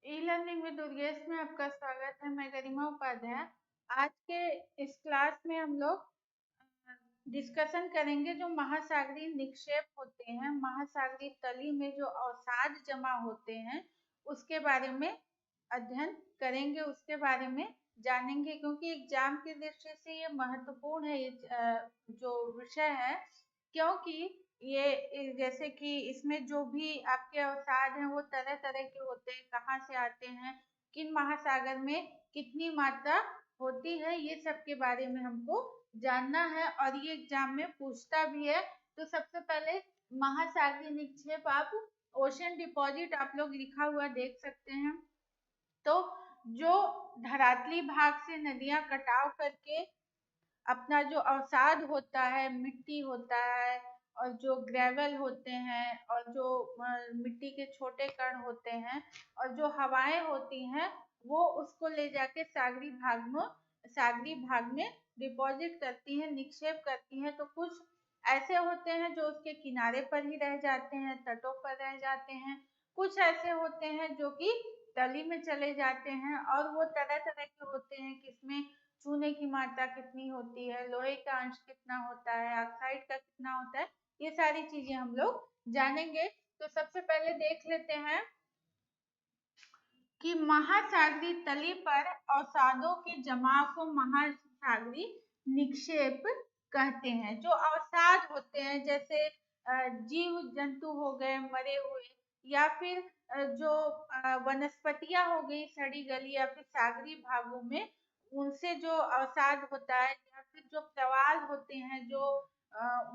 E learning with Durgesh में आपका स्वागत है। मैं गरिमा उपाध्याय। आज के इस क्लास में हम लोग डिस्कशन करेंगे जो महासागरीय निक्षेप होते हैं, महासागरीय तली में जो अवसाद जमा होते हैं उसके बारे में अध्ययन करेंगे, उसके बारे में जानेंगे, क्योंकि एग्जाम की दृष्टि से ये महत्वपूर्ण है। ये जो विषय है, क्योंकि ये जैसे कि इसमें जो भी आपके अवसाद हैं वो तरह तरह के होते हैं, कहाँ से आते हैं, किन महासागर में कितनी मात्रा होती है, ये सब के बारे में हमको जानना है और ये एग्जाम में पूछता भी है। तो सबसे पहले महासागरीय निक्षेप, आप ओशन डिपॉजिट आप लोग लिखा हुआ देख सकते हैं। तो जो धरातली भाग से नदियां कटाव करके अपना जो अवसाद होता है, मिट्टी होता है और जो ग्रेवल होते हैं और जो मिट्टी के छोटे कण होते हैं और जो हवाएं होती हैं, वो उसको ले जाके सागरी भाग में डिपॉजिट करती हैं, निक्षेप करती हैं। तो कुछ ऐसे होते हैं जो उसके किनारे पर ही रह जाते हैं, तटों पर रह जाते हैं। कुछ ऐसे होते हैं जो कि तली में चले जाते हैं और वो तरह तरह के होते हैं, किसमें चूने की मात्रा कितनी होती है, लोहे का अंश कितना होता है, ऑक्साइड का कितना होता है, ये सारी चीजें हम लोग जानेंगे। तो सबसे पहले देख लेते हैं कि महासागरीय तली पर अवसादों के जमाव को महासागरीय निक्षेप कहते हैं। जो अवसाद होते हैं, जैसे जीव जंतु हो गए मरे हुए, या फिर जो वनस्पतियां हो गई सड़ी गली, या फिर सागरी भागों में उनसे जो अवसाद होता है, या फिर जो प्रवाल होते हैं, जो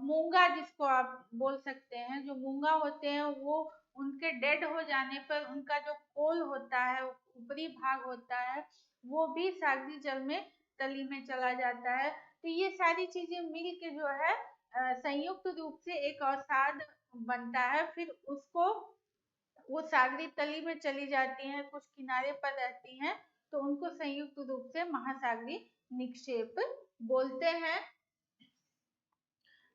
मूंगा जिसको आप बोल सकते हैं, जो मूंगा होते हैं, वो उनके डेड हो जाने पर उनका जो कोल होता है, ऊपरी भाग होता है, वो भी सागरी जल में तली में चला जाता है। तो ये सारी चीजें मिल के जो है संयुक्त रूप से एक अवसाद बनता है। फिर उसको वो सागरी तली में चली जाती हैं, कुछ किनारे पर रहती हैं, तो उनको संयुक्त रूप से महासागरीय निक्षेप बोलते हैं।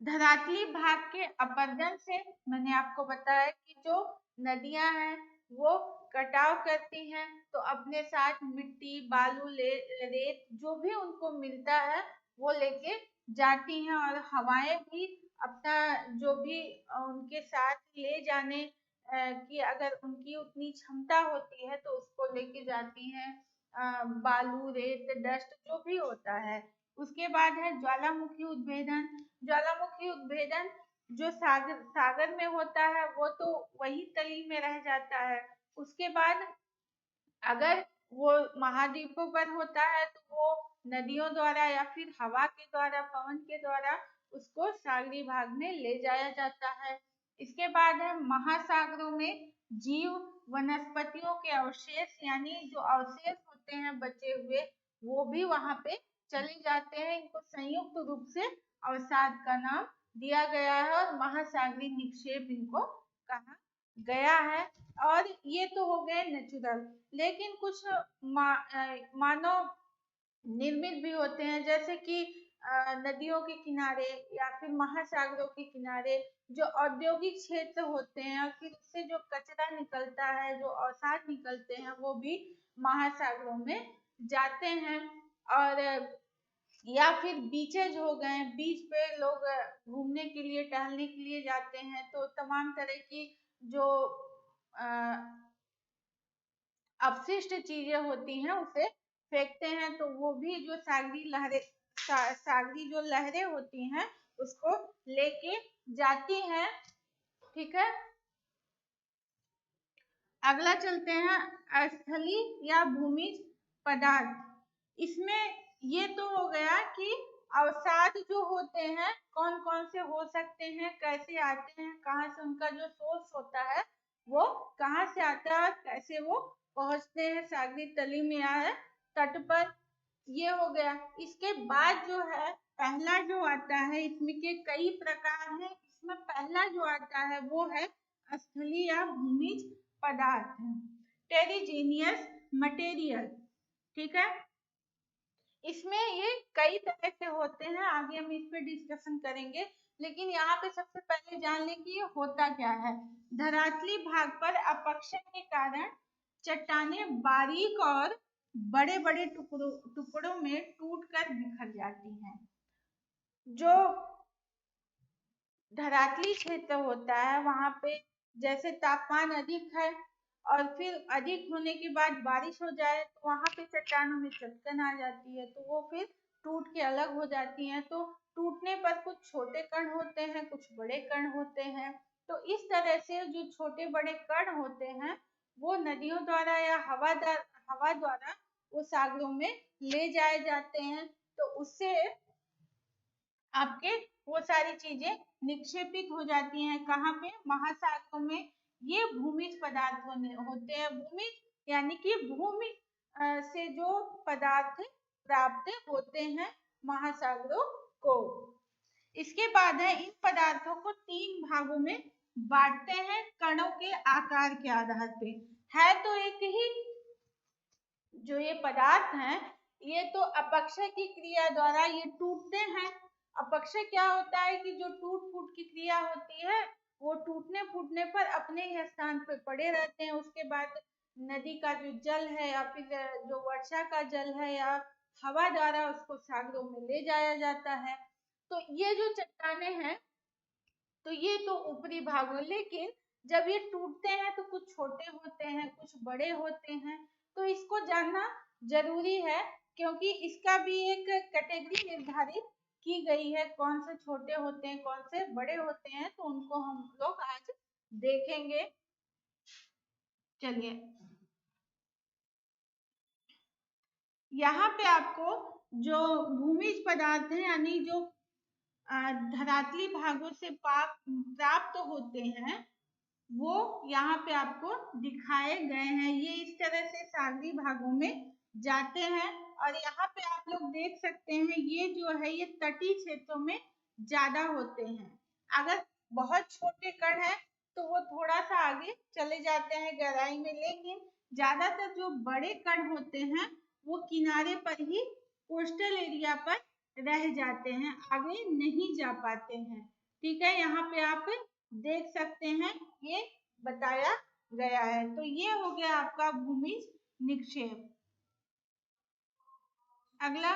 धरातली भाग के अपरदन से मैंने आपको बताया कि जो नदियां हैं वो कटाव करती हैं, तो अपने साथ मिट्टी, बालू, रेत जो भी उनको मिलता है वो लेके जाती हैं, और हवाएं भी अपना जो भी उनके साथ ले जाने की अगर उनकी उतनी क्षमता होती है तो उसको लेके जाती हैं। बालू, रेत, डस्ट जो भी होता है। उसके बाद है ज्वालामुखी उद्भेदन। ज्वालामुखी उद्भेदन जो सागर में होता है वो तो वही तली में रह जाता है। उसके बाद अगर वो महाद्वीपों पर होता है तो वो नदियों द्वारा या फिर हवा के द्वारा, पवन के द्वारा उसको सागरी भाग में ले जाया जाता है। इसके बाद है महासागरों में जीव वनस्पतियों के अवशेष, यानी जो अवशेष होते हैं बचे हुए, वो भी वहां पे चले जाते हैं। इनको संयुक्त रूप से अवसाद का नाम दिया गया है और महासागरीय निक्षेप इनको कहा गया है। और ये तो हो गए नेचुरल, लेकिन कुछ मानव निर्मित भी होते हैं, जैसे कि नदियों के किनारे या फिर महासागरों के किनारे जो औद्योगिक क्षेत्र होते हैं, और फिर उससे जो कचरा निकलता है, जो अवसाद निकलते हैं, वो भी महासागरों में जाते हैं। और या फिर बीचेज हो गए, बीच पे लोग घूमने के लिए, टहलने के लिए जाते हैं, तो तमाम तरह की जो अपशिष्ट चीजें होती हैं उसे फेंकते हैं, तो वो भी जो सागरी जो लहरें होती हैं उसको लेके जाती हैं। ठीक है, अगला चलते हैं स्थलीय या भूमिज पदार्थ। इसमें ये तो हो गया कि अवसाद जो होते हैं कौन कौन से हो सकते हैं, कैसे आते हैं, कहाँ से उनका जो सोर्स होता है वो कहाँ से आता है, कैसे वो पहुंचते हैं सागरी तली में या है तट पर, ये हो गया। इसके बाद जो है पहला जो आता है, इसमें के कई प्रकार हैं, इसमें पहला जो आता है वो है स्थलीय या भूमिज पदार्थ, टेरिजीनियस मटेरियल। ठीक है, इसमें ये कई तरह से होते हैं, आगे हम इस पे डिस्कशन करेंगे, लेकिन यहाँ पे सबसे पहले जान लें कि ये होता क्या है। धरातली भाग पर अपक्षय के कारण चट्टानें बारीक और बड़े बड़े टुकड़ों में टूटकर बिखर जाती हैं। जो धरातली क्षेत्र होता है वहां पे जैसे तापमान अधिक है और फिर अधिक होने के बाद बारिश हो जाए तो वहां पे चट्टानों में चटकन आ जाती है, तो वो फिर टूट के अलग हो जाती हैं। तो टूटने पर कुछ छोटे कण होते हैं, कुछ बड़े कण होते हैं। तो इस तरह से जो छोटे बड़े कण होते हैं वो नदियों द्वारा या हवा द्वारा वो सागरों में ले जाए जाते हैं। तो उससे आपके वो सारी चीजें निक्षेपित हो जाती हैं। कहाँ पे? महासागरों में। ये भूमिज पदार्थ होते हैं। भूमिज यानी कि भूमि से जो पदार्थ प्राप्त होते हैं महासागरों को। इसके बाद है इन पदार्थों को 3 भागों में बांटते हैं कणों के आकार के आधार पे। है तो एक ही जो ये पदार्थ हैं, ये तो अपक्षय की क्रिया द्वारा ये टूटते हैं। अपक्षय क्या होता है कि जो टूट फूट की क्रिया होती है वो टूटने फूटने पर अपने ही स्थान पर पड़े रहते हैं। उसके बाद नदी का जो जल है या फिर जो वर्षा का जल है या हवा द्वारा उसको सागरों में ले जाया जाता है। तो ये जो चट्टाने हैं तो ये तो ऊपरी भाग हो, लेकिन जब ये टूटते हैं तो कुछ छोटे होते हैं, कुछ बड़े होते हैं। तो इसको जानना जरूरी है क्योंकि इसका भी एक कैटेगरी निर्धारित की गई है, कौन से छोटे होते हैं, कौन से बड़े होते हैं। तो उनको हम लोग आज देखेंगे। चलिए, यहाँ पे आपको जो भूमिज पदार्थ है यानी जो धरातली भागों से प्राप्त होते हैं वो यहाँ पे आपको दिखाए गए हैं। ये इस तरह से सागरी भागों में जाते हैं और यहाँ पे आप लोग देख सकते हैं ये जो है ये तटीय क्षेत्रों में ज्यादा होते हैं। अगर बहुत छोटे कण है तो वो थोड़ा सा आगे चले जाते हैं गहराई में, लेकिन ज्यादातर जो बड़े कण होते हैं वो किनारे पर ही कोस्टल एरिया पर रह जाते हैं, आगे नहीं जा पाते हैं। ठीक है, यहाँ पे आप देख सकते हैं ये बताया गया है। तो ये हो गया आपका भूमिज निक्षेप। अगला,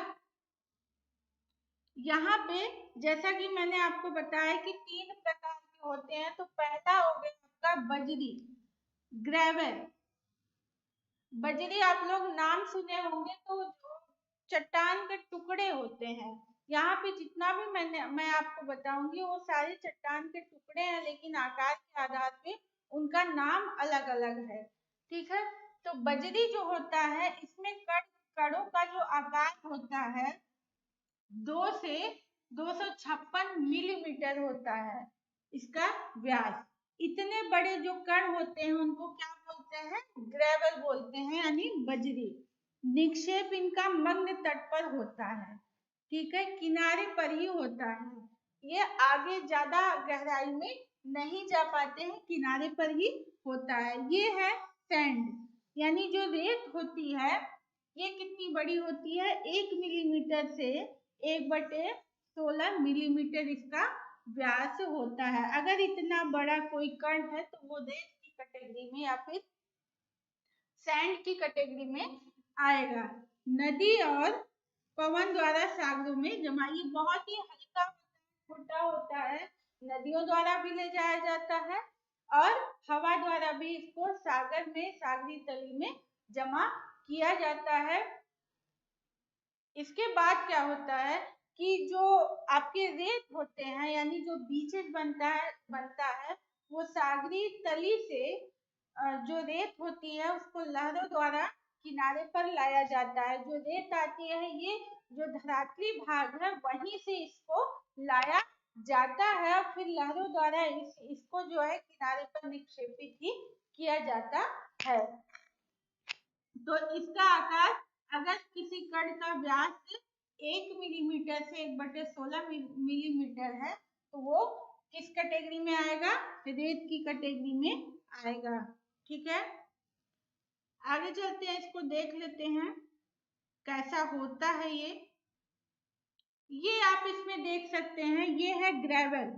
यहाँ पे जैसा कि मैंने आपको बताया कि 3 प्रकार के होते हैं। तो पहला हो गया आपका बजरी, ग्रेवल। बजरी आप लोग नाम सुने होंगे, तो चट्टान के टुकड़े होते हैं। यहाँ पे जितना भी मैं आपको बताऊंगी वो सारे चट्टान के टुकड़े हैं, लेकिन आकार के आधार पे उनका नाम अलग अलग है। ठीक है, तो बजरी जो होता है इसमें कणों का जो आकार होता है 2 से 256 मिलीमीटर होता है इसका व्यास। इतने बड़े जो कण होते हैं उनको क्या बोलते हैं? ग्रेवल बोलते हैं, यानी बजरी। निक्षेप इनका मग्न तट पर होता है। ठीक है, किनारे पर ही होता है। ये आगे ज्यादा गहराई में नहीं जा पाते हैं, किनारे पर ही होता है। ये है सैंड, यानी जो रेत होती है ये कितनी बड़ी होती है? 1 मिलीमीटर से 1/16 मिलीमीटर इसका व्यास होता है। अगर इतना बड़ा कोई कण है तो वो रेत की कैटेगरी में या फिर सैंड की कैटेगरी में आएगा। नदी और पवन द्वारा सागरों में जमा, ये बहुत ही हल्का छोटा होता है, नदियों द्वारा भी ले जाया जाता है और हवा द्वारा भी इसको सागर में, सागरी तली में जमा किया जाता है। इसके बाद क्या होता है कि जो आपके रेत होते हैं यानी जो बीचेस बनता है वो सागरी तली से जो रेत होती है उसको लहरों द्वारा किनारे पर लाया जाता है। जो रेत आती है ये जो धरातली भाग है वहीं से इसको लाया जाता है और फिर लहरों द्वारा इसको जो है किनारे पर निक्षेपित ही किया जाता है। तो इसका आकार, अगर किसी कण का व्यास 1 मिलीमीटर से 1/16 मिलीमीटर है तो वो किस कैटेगरी में आएगा? रेत की कैटेगरी में आएगा। ठीक है, आगे चलते हैं, इसको देख लेते हैं कैसा होता है ये आप इसमें देख सकते हैं। ये है ग्रेवल,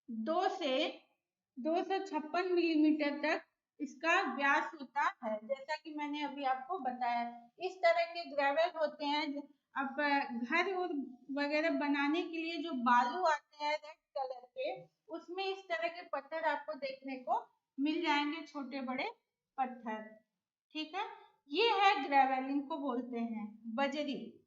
2 से 256 मिलीमीटर तक इसका व्यास होता है, जैसा कि मैंने अभी आपको बताया। इस तरह के ग्रेवल होते हैं। अब घर और वगैरह बनाने के लिए जो बालू आते हैं रेड कलर के, उसमें इस तरह के पत्थर आपको देखने को मिल जाएंगे, छोटे बड़े पत्थर। ठीक है, ये है ग्रेवल, इनको बोलते हैं बजरी।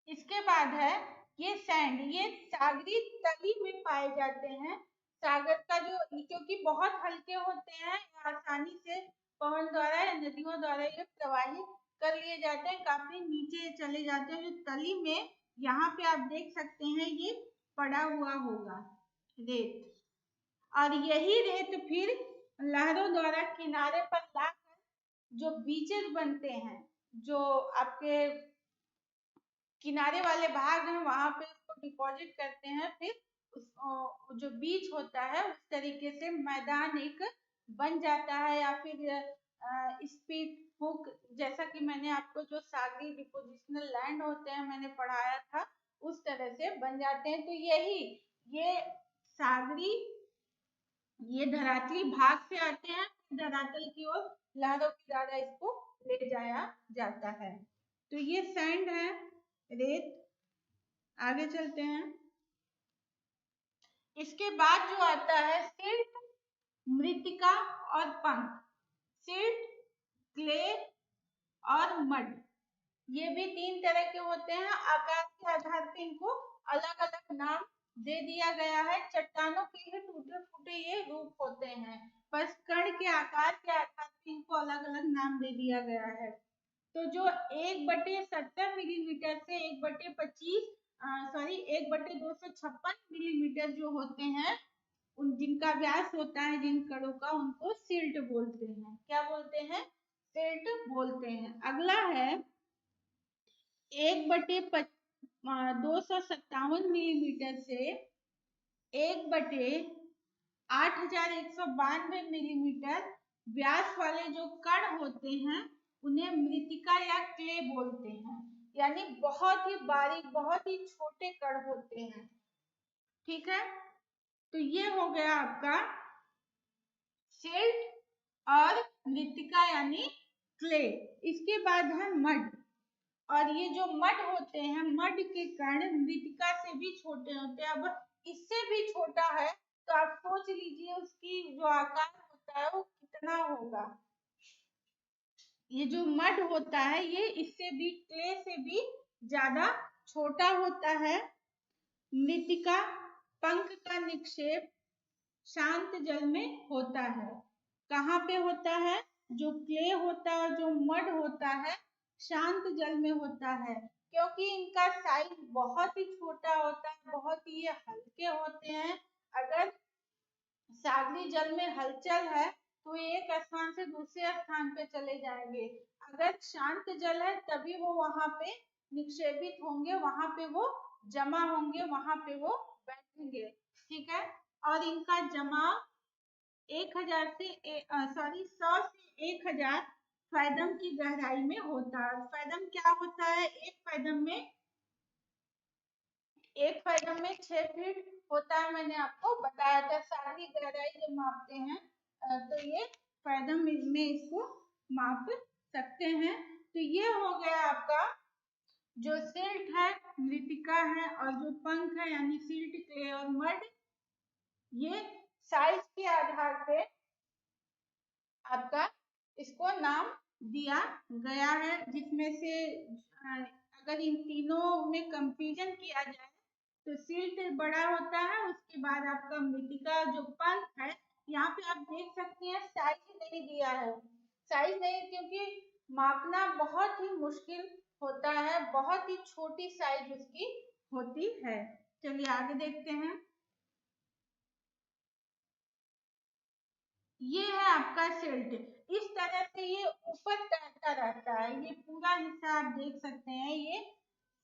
इसके बाद है ये सैंड, ये सागरी तली में पाए जाते हैं। सागर का जो, क्योंकि बहुत हल्के होते हैं, आसानी से पवन द्वारा या नदियों द्वारा ये प्रवाहित कर लिए जाते हैं, काफी नीचे चले जाते हैं। जो तली में यहाँ पे आप देख सकते हैं ये पड़ा हुआ होगा रेत, और यही रेत फिर लहरों द्वारा किनारे पर लाकर जो बीचेस बनते हैं, जो आपके किनारे वाले भाग हैं, वहां पे उसको डिपॉजिट करते हैं। फिर उस जो बीच होता है उस तरीके से मैदान एक बन जाता है, या फिर स्पीड हुक, जैसा कि मैंने आपको जो सागरी डिपोजिशनल लैंड होते हैं मैंने पढ़ाया था, उस तरह से बन जाते हैं। तो यही ये सागरी, ये धरातली भाग से आते हैं, धरातल की ओर लहरों के द्वारा इसको ले जाया जाता है। तो ये सैंड है, रेत। आगे चलते हैं। इसके बाद जो आता है सिल्ट, मृतिका और पंख। सिल्ट, क्ले और मड, ये भी तीन तरह के होते हैं। आकार के आधार पर इनको अलग अलग नाम दे दिया गया है। चट्टानों के ही टूटे फूटे ये रूप होते हैं, बस कण के आकार के आधार पर इनको अलग अलग नाम दे दिया गया है। तो जो 1/70 मिलीमीटर से 1/256 मिलीमीटर जो होते हैं, उन जिनका व्यास होता है जिन कणों का, उनको सिल्ट बोलते हैं। क्या बोलते हैं? सिल्ट बोलते हैं। अगला है 1/257 मिलीमीटर से 1/8192 मिलीमीटर व्यास वाले जो कण होते हैं, उन्हें मृतिका या क्ले बोलते हैं। यानी बहुत ही बारीक, बहुत ही छोटे कण होते हैं। ठीक है, तो ये हो गया आपका सिल्ट और मृतिका यानी क्ले। इसके बाद है मड, और ये जो मड होते हैं, मड के कण मृतिका से भी छोटे होते हैं। अब इससे भी छोटा है, तो आप सोच लीजिए उसकी जो आकार होता है वो कितना होगा। ये जो मड होता है ये इससे भी, क्ले से भी ज्यादा छोटा होता है। मृतिका, पंख का निक्षेप शांत जल में होता है। कहाँ पे होता है? जो क्ले होता है, जो मड होता है, शांत जल में होता है, क्योंकि इनका साइज बहुत ही छोटा होता है, बहुत ही हल्के होते हैं। अगर सागरी जल में हलचल है तो एक स्थान से दूसरे स्थान पे चले जाएंगे। अगर शांत जल है तभी वो वहां पे निक्षेपित होंगे, वहां पे वो जमा होंगे, वहां पे वो बैठेंगे। ठीक है, और इनका जमाव 1,000 से 100 से 1,000 फैदम की गहराई में होता है। फैदम क्या होता है? एक फैदम में 6 फीट होता है, मैंने आपको बताया था। सारी गहराई जब मापते हैं तो ये फैदम में इसको माप सकते हैं। तो ये हो गया आपका जो सिल्ट है, मृतिका है, और जो पंख है यानी सिल्ट, क्ले और मड, ये साइज के आधार पे आपका इसको नाम दिया गया है। जिसमें से अगर इन तीनों में कंफ्यूजन किया जाए तो सिल्ट बड़ा होता है, उसके बाद आपका मृतिका जो पंख है, यहाँ पे आप देख सकते हैं साइज नहीं दिया है। साइज नहीं, क्योंकि मापना बहुत ही मुश्किल होता है, बहुत ही छोटी साइज उसकी होती है। चलिए आगे देखते हैं। ये है आपका सिल्ट। इस तरह से ये ऊपर तैरता रहता है। ये पूरा हिस्सा आप देख सकते हैं, ये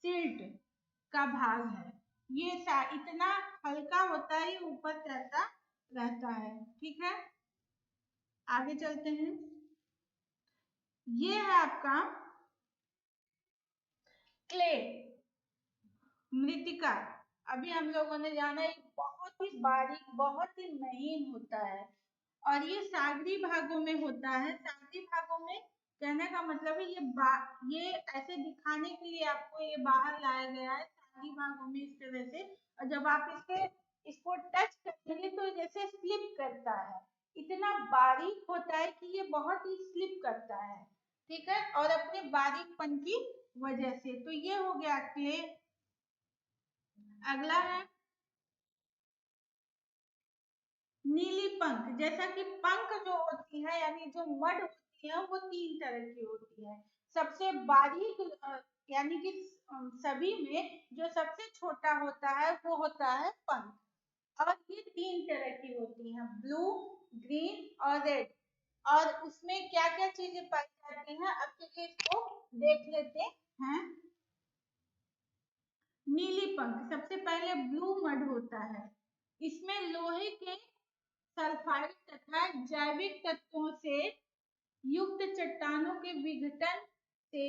सिल्ट का भाग है। ये इतना हल्का होता है, ये ऊपर तैरता रहता है। ठीक है, आगे चलते हैं। ये है आपका क्ले, मृतिका। अभी हम लोगों ने जाना, एक बहुत ही बारीक, बहुत ही महीन होता है और ये सागरी भागों में होता है। सागरी भागों में कहने का मतलब है ये ऐसे दिखाने के लिए आपको ये बाहर लाया गया है सागरी भागों में इस तरह से। और जब आप इसको टच करेंगे तो जैसे स्लिप करता है, इतना बारीक होता है कि ये बहुत ही स्लिप करता है, ठीक है, और अपने बारीकपन की वजह से। तो ये हो गया क्ले। अगला है नीली पंख। जैसा कि पंख जो होती है यानी जो मड होती है वो तीन तरह की होती है। सबसे बारीक यानी कि सभी में जो सबसे छोटा होता है वो होता है पंख। और ये तीन तरह की होती हैं, ब्लू, ग्रीन और रेड। और उसमें क्या क्या चीजें पाई जाती हैं अब चलिए इसको देख लेते हैं। नीली पंख, सबसे पहले ब्लू मड होता है। इसमें लोहे के सल्फाइड तथा जैविक तत्वों से युक्त चट्टानों के विघटन से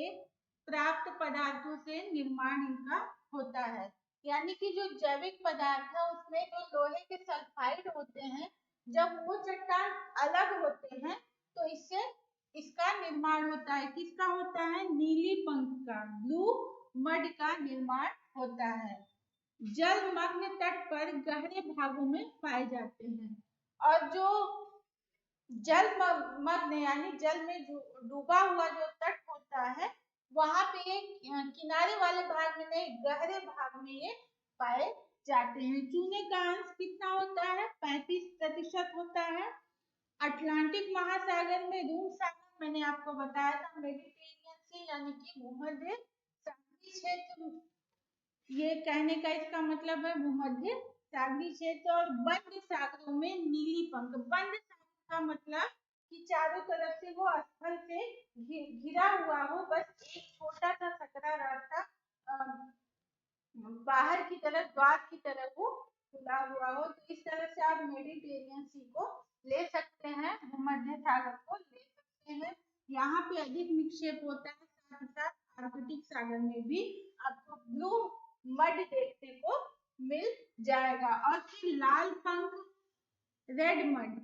प्राप्त पदार्थों से निर्माण इनका होता है। यानी कि जो जैविक पदार्थ है उसमें जो लोहे के सल्फाइड होते हैं, जब वो चट्टान अलग होते हैं तो इससे इसका निर्माण होता है। किसका होता है? नीली पंख का, ब्लू मड का निर्माण होता है। जलमग्न तट पर गहरे भागों में पाए जाते हैं। और जो जलमग्न यानी जल में डूबा हुआ जो तट होता है वहां पे ये किनारे वाले भाग में नहीं, गहरे भाग में ये पाए जाते हैं। चूने का अंश कितना होता है? 35% होता है। अटलांटिक महासागर में रूम सागर मैंने आपको बताया था, मेडिटेरियन सी यानी कि भूमध्य सागरीय क्षेत्र, ये कहने का इसका मतलब है भूमध्य सागरीय क्षेत्र। और बंद सागरों में नीली पंख। बंद सागर का मतलब कि चारों तरफ से वो स्थल से घिरा हुआ हो, बस एक छोटा सा सकरा रास्ता बाहर की तरफ द्वार की तरफ वो खुला हुआ हो। तो इस तरह से आप मेडिटेरियन सी को ले सकते हैं, भूमध्य सागर को ले सकते हैं। यहाँ पे अधिक निक्षेप होता है, साथ ही साथ आर्कटिक सागर में भी आपको ब्लू मड देखने को मिल जाएगा। और फिर लाल पंख, रेड मड,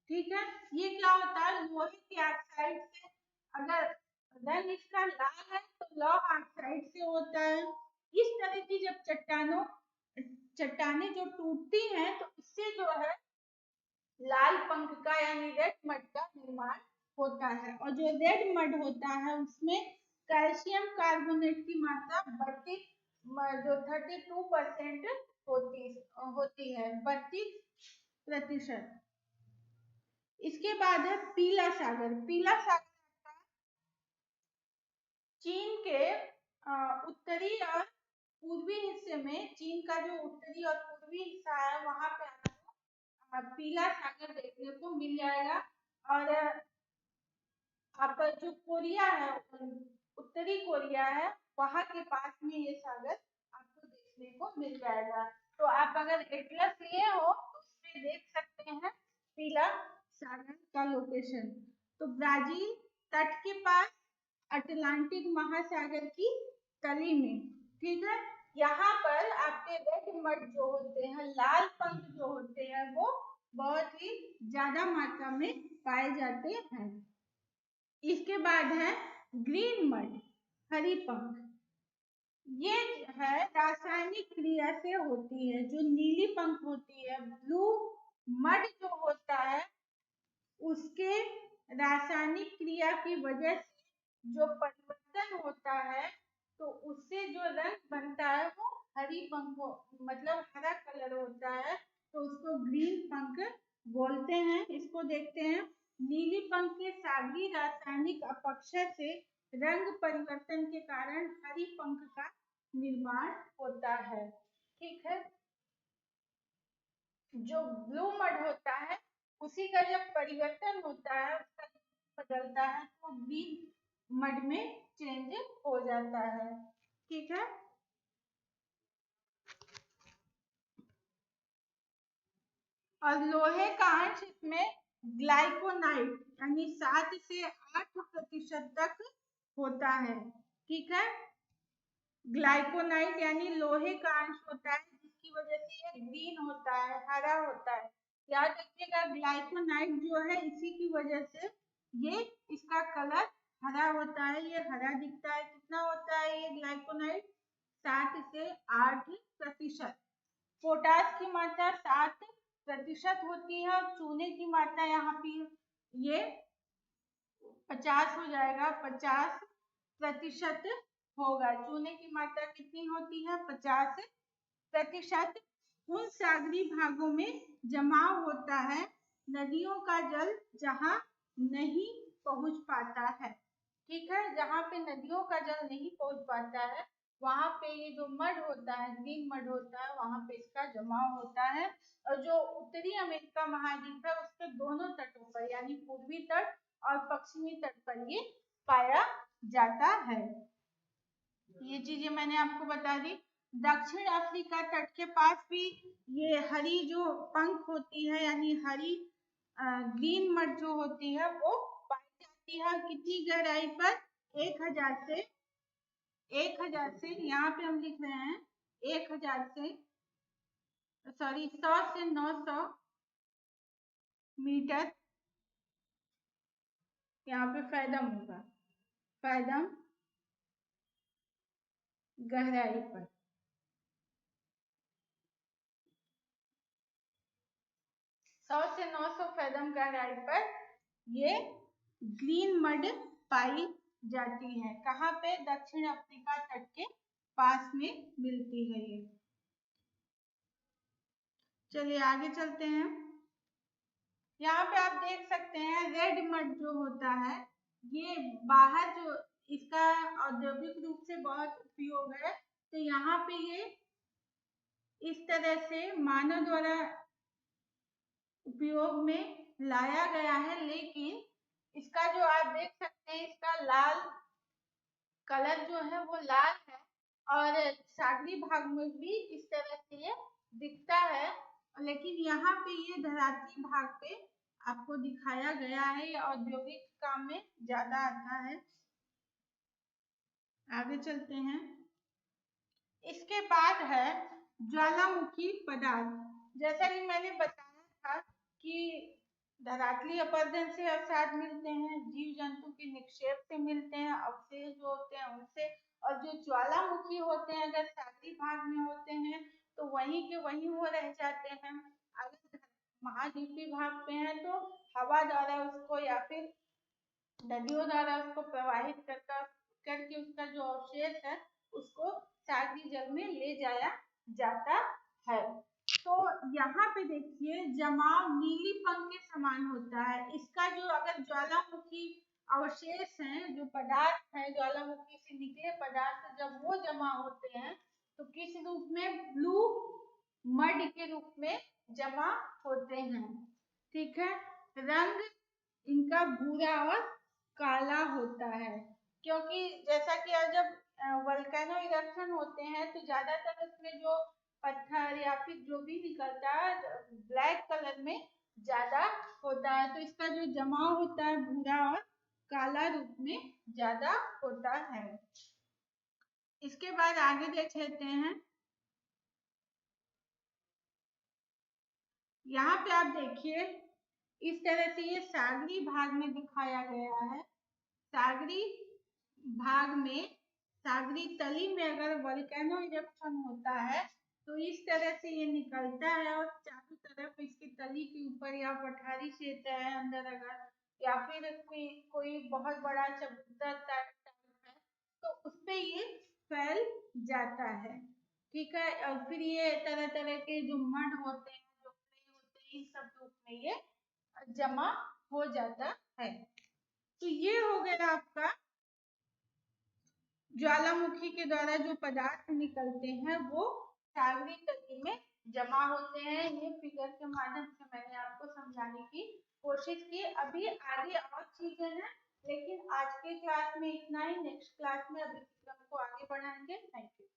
ठीक है, ये क्या होता है? लोहे के ऑक्साइड से, अगर रंग इसका लाल है तो लौह ऑक्साइड से होता है। इस तरह की जब चट्टानें जो टूटती हैं तो इससे जो है लाल पंख का यानी रेड मड का निर्माण होता है। और जो रेड मड होता है उसमें कैल्शियम कार्बोनेट की मात्रा जो 32% होती है, 32%। इसके बाद है पीला सागर। पीला सागर चीन के उत्तरी और पूर्वी हिस्से में, चीन का जो उत्तरी और पूर्वी हिस्सा है वहां पे आपको पीला सागर देखने को मिल जाएगा। और आप जो कोरिया है, उत्तरी कोरिया है, वहां के पास में ये सागर आपको देखने को मिल जाएगा। तो आप अगर एटलस लिए हो तो उसमें देख सकते हैं पीला सागर का लोकेशन। तो ब्राजील तट के पास अटलांटिक महासागर की तली में, ठीक है, यहाँ पर आपके रेड मड जो होते हैं, लाल पंख जो होते हैं, वो बहुत ही ज्यादा मात्रा में पाए जाते हैं। इसके बाद है ग्रीन मड, हरी पंख। ये है रासायनिक क्रिया से होती है, जो नीली पंख होती है। ब्लू मड जो होता है उसके रासायनिक क्रिया की वजह से जो परिवर्तन होता है तो उससे जो रंग बनता है वो हरी पंख, मतलब हरा कलर होता है, तो उसको ग्रीन पंख बोलते हैं। इसको देखते हैं। नीली पंख के सागरी रासायनिक अपक्षय से रंग परिवर्तन के कारण हरी पंख का निर्माण होता है, ठीक है। जो ब्लू मड होता है उसी का जब परिवर्तन होता है, उसका बदलता है तो ग्रीन मड में चेंज हो जाता है, ठीक है। और लोहे का अंश इसमें ग्लाइकोनाइट यानी 7 से 8% तक होता है, ठीक है। ग्लाइकोनाइट यानी लोहे का अंश होता है जिसकी वजह से ये ग्रीन होता है, हरा होता है। याद रखिएगा ग्लाइकोनाइट जो है इसी की वजह से ये इसका कलर हरा होता है, ये हरा दिखता है। कितना होता है ये ग्लाइकोनाइट? 7 से 8%। पोटास की मात्रा 7% होती है और चूने की मात्रा यहाँ पे ये 50 हो जाएगा, 50% होगा। चूने की मात्रा कितनी होती है? 50%। उन सागरी भागों में जमाव होता है नदियों का जल जहाँ नहीं पहुंच पाता है। ठीक है, जहाँ पे नदियों का जल नहीं पहुंच पाता है वहां पे ये जो मड होता है, ग्रीन मड होता है, वहां पे इसका जमाव होता है। और जो उत्तरी अमेरिका महाद्वीप है उसके दोनों तटों पर यानी पूर्वी तट और पश्चिमी तट पर ये पाया जाता है। ये चीजें मैंने आपको बता दी। दक्षिण अफ्रीका तट के पास भी ये हरी जो पंख होती है यानी हरी ग्रीन मड जो होती है वो पाई जाती है। कितनी गहराई पर? 1000 से यहाँ पे हम लिख रहे हैं 1000 से 100 से 900 मीटर यहाँ पे फैदम होगा, फैदम गहराई पर। 100 से 900 फैदम गहराई पर ये ग्रीन मड पाई जाती है। कहाँ पे? दक्षिण अफ्रीका तट के पास में मिलती है ये। चलिए आगे चलते हैं। यहाँ पे आप देख सकते हैं रेड मड जो होता है ये बाहर जो इसका औद्योगिक रूप से बहुत उपयोग है, तो यहाँ पे ये इस तरह से मानव द्वारा उपयोग में लाया गया है, लेकिन इसका जो आप देख सकते हैं इसका लाल कलर जो है वो लाल है और सागरी भाग में भी इस तरह से ये दिखता है, लेकिन यहाँ पे ये धरातली भाग पे आपको दिखाया गया है। ये औद्योगिक काम में ज्यादा आता है। आगे चलते हैं। इसके बाद है ज्वालामुखी पदार्थ। जैसा कि मैंने बताया था कि धरातली अपरदन से अवसाद मिलते हैं, जीव जंतु के निक्षेप से मिलते हैं, अवशेष जो होते हैं उनसे। और जो ज्वालामुखी होते हैं अगर सागरी भाग में होते हैं तो वहीं के वहीं वो रह जाते हैं। अगर महाद्वीपीय भाग पे हैं तो हवा द्वारा उसको या फिर नदियों द्वारा उसको प्रवाहित करके उसका जो अवशेष है उसको सागरी जल में ले जाया जाता है। तो यहाँ पे देखिए जमाव नीली पंख के समान होता है। इसका जो अगर ज्वालामुखी अवशेष हैं, जो पदार्थ है ज्वालामुखी से निकले पदार्थ, जब वो जमा होते हैं तो किस रूप में? ब्लू मड के रूप में जमा होते हैं। ठीक है, रंग इनका भूरा और काला होता है, क्योंकि जैसा कि जब वल्केनो इरप्शन होते हैं तो ज्यादातर उसमें जो पत्थर या फिर जो भी निकलता है ब्लैक कलर में ज्यादा होता है, तो इसका जो जमाव होता है भूरा और काला रूप में ज्यादा होता है। इसके बाद आगे देख लेते हैं। यहाँ पे आप देखिए इस तरह से ये सागरी भाग में दिखाया गया है। सागरी भाग में सागरी तली में अगर वोल्केनो इरप्शन होता है तो इस तरह से ये निकलता है और चारों तरफ इसकी तली के ऊपर या पठारी क्षेत्र है अंदर अगर, या फिर कोई बहुत बड़ा चबूतरा टाइप है तो उसपे ये फैल जाता है। ठीक है, और फिर ये तरह तरह के जो मड होते हैं, जो क्ले होते हैं, इस सब रूप में ये जमा हो जाता है। तो ये हो गया आपका ज्वालामुखी के द्वारा जो पदार्थ निकलते हैं वो सागरी तली में जमा होते हैं। ये फिगर के माध्यम से मैंने आपको समझाने की कोशिश की। अभी आगे और चीजें हैं, लेकिन आज के क्लास में इतना ही। नेक्स्ट क्लास में अभी क्रम को आगे बढ़ाएंगे। Thank you.